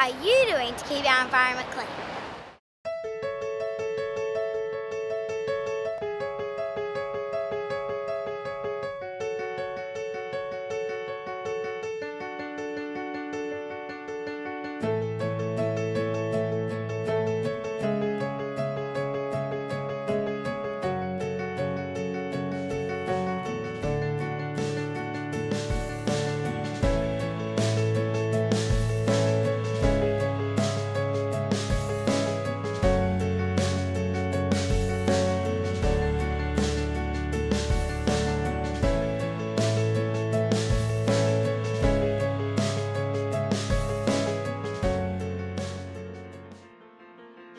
are you doing to keep our environment clean?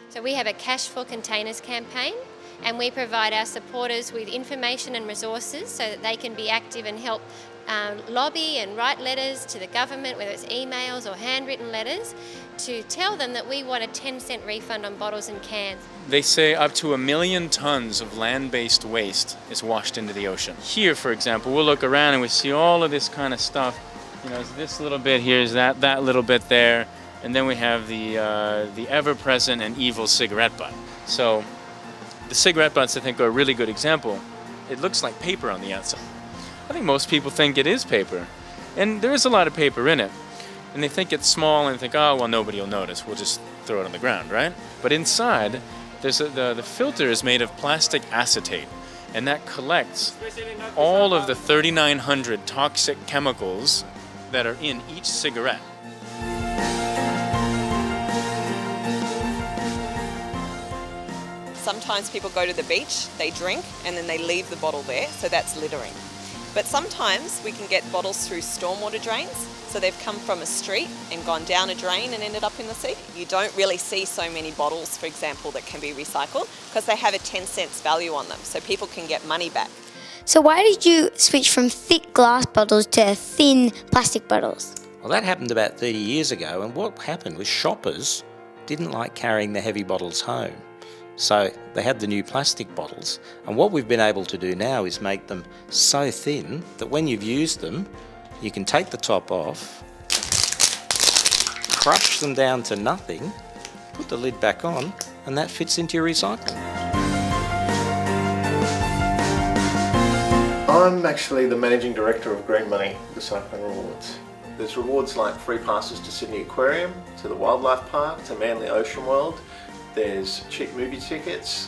So we have a Cash for Containers campaign, and we provide our supporters with information and resources so that they can be active and help lobby and write letters to the government, whether it's emails or handwritten letters, to tell them that we want a 10-cent refund on bottles and cans. They say up to 1 million tons of land-based waste is washed into the ocean. Here, for example, we'll look around and we see all of this kind of stuff. You know, it's this little bit here, is that little bit there. And then we have the ever-present and evil cigarette butt. So the cigarette butts, I think, are a really good example. It looks like paper on the outside. I think most people think it is paper. And there is a lot of paper in it. And they think it's small and think, oh, well, nobody will notice. We'll just throw it on the ground, right? But inside, the filter is made of plastic acetate. And that collects all of the 3,900 toxic chemicals that are in each cigarette. Sometimes people go to the beach, they drink, and then they leave the bottle there, so that's littering. But sometimes we can get bottles through stormwater drains, so they've come from a street and gone down a drain and ended up in the sea. You don't really see so many bottles, for example, that can be recycled because they have a 10 cents value on them, so people can get money back. So why did you switch from thick glass bottles to thin plastic bottles? Well, that happened about 30 years ago, and what happened was shoppers didn't like carrying the heavy bottles home. So they had the new plastic bottles, and what we've been able to do now is make them so thin that when you've used them, you can take the top off, crush them down to nothing, put the lid back on, and that fits into your recycling. I'm actually the Managing Director of Green Money Recycling Rewards. There's rewards like free passes to Sydney Aquarium, to the Wildlife Park, to Manly Ocean World. There's cheap movie tickets,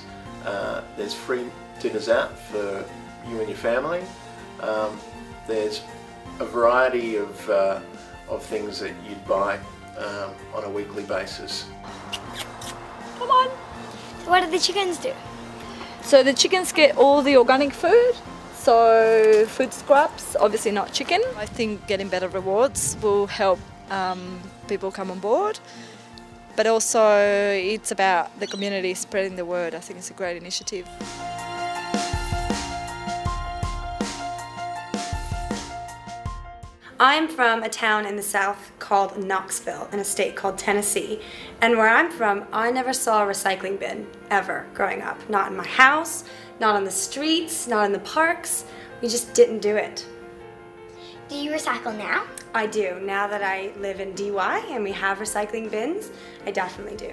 there's free dinners out for you and your family. There's a variety of things that you'd buy on a weekly basis. Come on! What do the chickens do? So the chickens get all the organic food, so food scraps, obviously not chicken. I think getting better rewards will help people come on board. But also it's about the community spreading the word. I think it's a great initiative. I'm from a town in the south called Knoxville in a state called Tennessee. And where I'm from, I never saw a recycling bin, ever, growing up. Not in my house, not on the streets, not in the parks. We just didn't do it. Do you recycle now? I do. Now that I live in DY and we have recycling bins, I definitely do.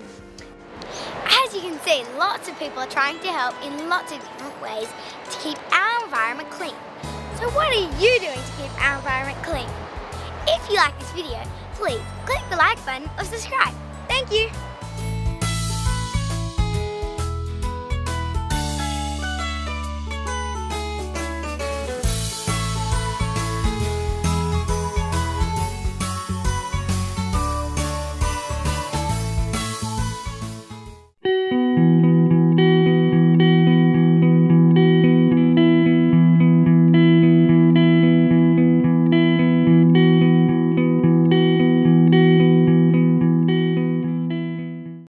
As you can see, lots of people are trying to help in lots of different ways to keep our environment clean. So what are you doing to keep our environment clean? If you like this video, please click the like button or subscribe. Thank you.